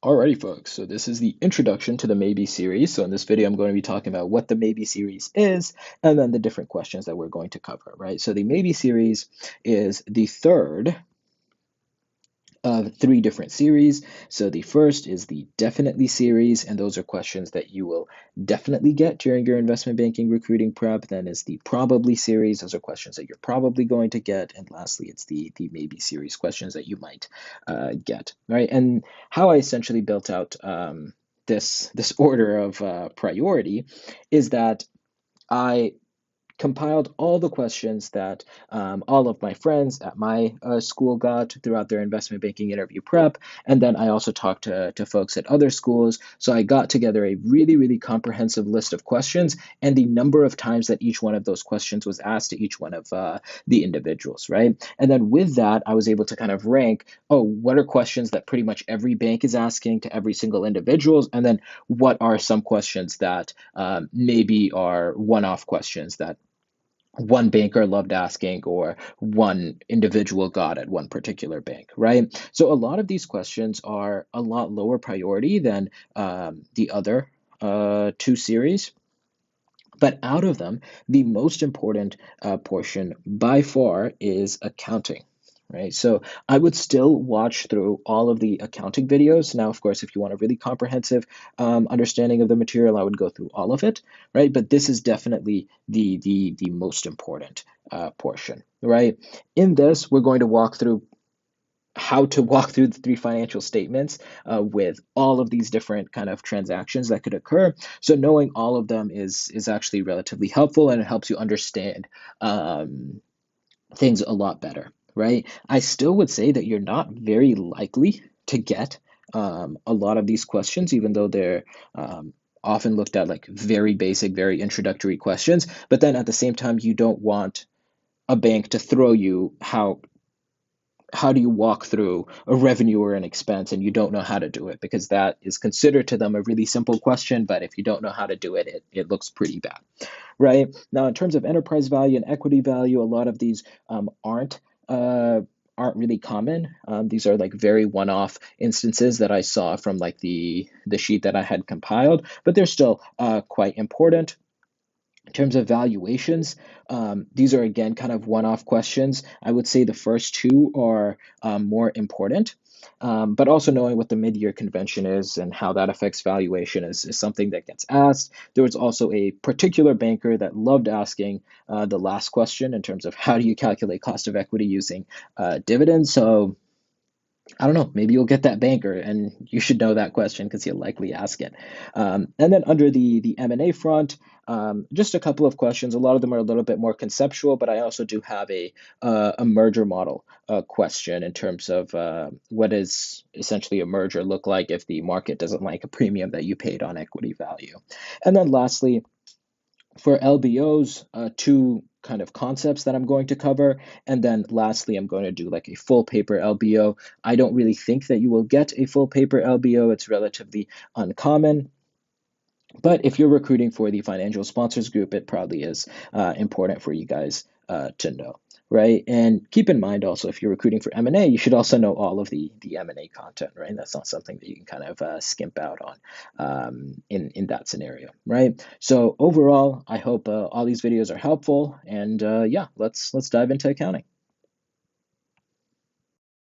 Alrighty, folks. So this is the introduction to the Maybe series. So in this video, I'm going to be talking about what the Maybe series is, and then the different questions that we're going to cover, right? So the Maybe series is the third of three different series. So the first is the Definitely series, and those are questions that you will definitely get during your investment banking recruiting prep. Then is the Probably series. Those are questions that you're probably going to get. And lastly, it's the Maybe series, questions that you might get, right? And how I essentially built out this order of priority is that I compiled all the questions that all of my friends at my school got throughout their investment banking interview prep. And then I also talked to folks at other schools. So I got together a really, really comprehensive list of questions and the number of times that each one of those questions was asked to each one of the individuals, right? And then with that, I was able to kind of rank, oh, what are questions that pretty much every bank is asking to every single individuals? And then what are some questions that maybe are one-off questions that one banker loved asking or one individual got at one particular bank, right? So a lot of these questions are a lot lower priority than the other two series. But out of them, the most important portion by far is accounting, right? So I would still watch through all of the accounting videos. Now, of course, if you want a really comprehensive understanding of the material, I would go through all of it, right? But this is definitely the most important portion, right? In this, we're going to walk through how to walk through the three financial statements with all of these different kind of transactions that could occur. So knowing all of them is actually relatively helpful, and it helps you understand things a lot better, right? I still would say that you're not very likely to get a lot of these questions, even though they're often looked at like very basic, very introductory questions. But then at the same time, you don't want a bank to throw you how do you walk through a revenue or an expense and you don't know how to do it, because that is considered to them a really simple question, but if you don't know how to do it, it looks pretty bad, right? Now, in terms of enterprise value and equity value, a lot of these uh, aren't really common. These are like very one-off instances that I saw from like the sheet that I had compiled, but they're still quite important. In terms of valuations, these are again kind of one-off questions. I would say the first two are more important, but also knowing what the mid-year convention is and how that affects valuation is something that gets asked. There was also a particular banker that loved asking the last question in terms of how do you calculate cost of equity using dividends. So I don't know, maybe you'll get that banker and you should know that question because he'll likely ask it. And then under the M&A front, just a couple of questions. A lot of them are a little bit more conceptual, but I also do have a merger model question in terms of what does essentially a merger look like if the market doesn't like a premium that you paid on equity value. And then lastly, for LBOs, two kind of concepts that I'm going to cover. And then lastly, I'm going to do like a full paper LBO. I don't really think that you will get a full paper LBO. It's relatively uncommon. But if you're recruiting for the financial sponsors group, it probably is important for you guys to know, right? And keep in mind also, if you're recruiting for M&A, you should also know all of the M&A content, right? That's not something that you can kind of skimp out on in that scenario, right? So overall, I hope all these videos are helpful, and yeah, let's dive into accounting.